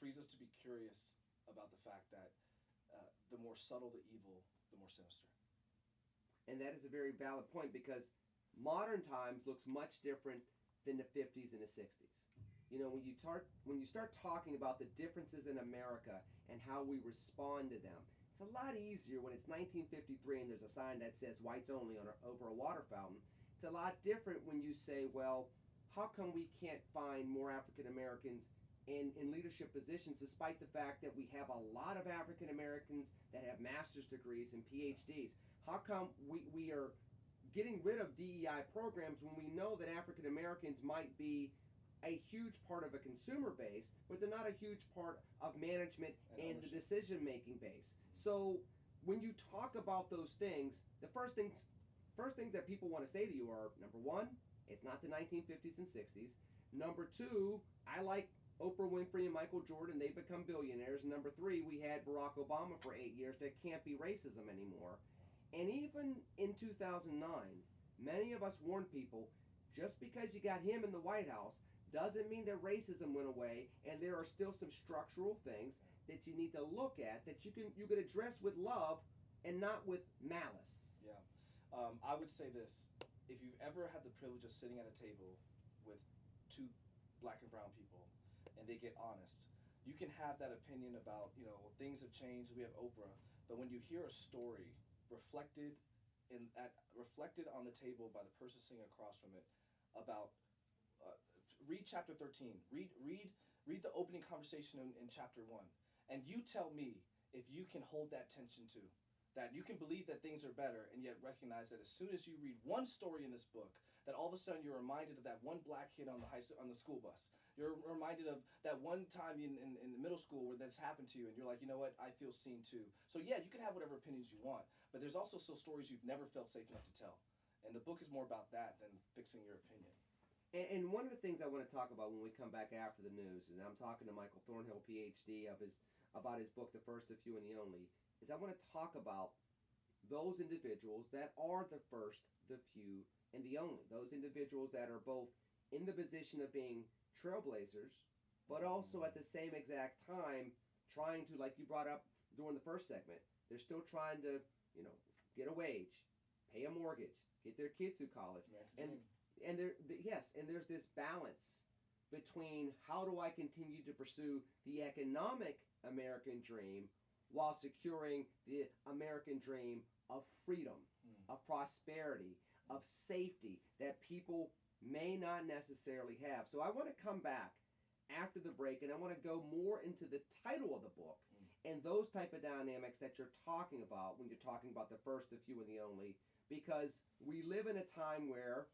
frees us to be curious about the fact that the more subtle the evil, the more sinister. And that is a very valid point, because modern times looks much different than the 50s and the 60s. You know, when you start talking about the differences in America and how we respond to them, it's a lot easier when it's 1953 and there's a sign that says whites only over a water fountain. It's a lot different when you say, well, how come we can't find more African Americans in leadership positions, despite the fact that we have a lot of African Americans that have master's degrees and PhDs? How come we are getting rid of DEI programs when we know that African Americans might be a huge part of a consumer base, but they're not a huge part of management and the decision-making base? So when you talk about those things, the first things that people want to say to you are, number one, it's not the 1950s and 60s. Number two, I like Oprah Winfrey and Michael Jordan, they become billionaires. Number three, we had Barack Obama for 8 years. There can't be racism anymore. And even in 2009, many of us warned people, just because you got him in the White House doesn't mean that racism went away, and there are still some structural things that you need to look at that you can address with love and not with malice. Yeah. I would say this. If you've ever had the privilege of sitting at a table with two black and brown people and they get honest, you can have that opinion about, you know, things have changed, we have Oprah, but when you hear a story reflected on the table by the person sitting across from it about read chapter 13, read the opening conversation in chapter 1, and you tell me if you can hold that tension too, that you can believe that things are better and yet recognize that as soon as you read one story in this book, that all of a sudden you're reminded of that one black kid on the school bus. You're reminded of that one time in middle school where this happened to you, and you're like, you know what, I feel seen too. So yeah, you can have whatever opinions you want, but there's also still stories you've never felt safe enough to tell. And the book is more about that than fixing your opinion. And one of the things I want to talk about when we come back after the news, and I'm talking to Michael Thornhill, PhD, about his book, The First, the Few, and the Only, is I want to talk about those individuals that are the first, the few, and the only. Those individuals that are both in the position of being trailblazers, but also at the same exact time trying to, like you brought up during the first segment, they're still trying to, you know, get a wage, pay a mortgage, get their kids through college. And there's this balance between how do I continue to pursue the economic American dream while securing the American dream of freedom, of prosperity, of safety that people may not necessarily have. So I want to come back after the break, and I want to go more into the title of the book and those type of dynamics that you're talking about when you're talking about the first, the few, and the only, because we live in a time where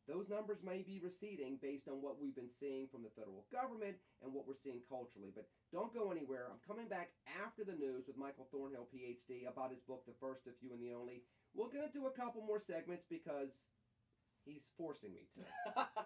those numbers may be receding based on what we've been seeing from the federal government and what we're seeing culturally. But don't go anywhere. I'm coming back after the news with Michael Thornhill, PhD, about his book, The First, the Few, and the Only. We're going to do a couple more segments because he's forcing me to.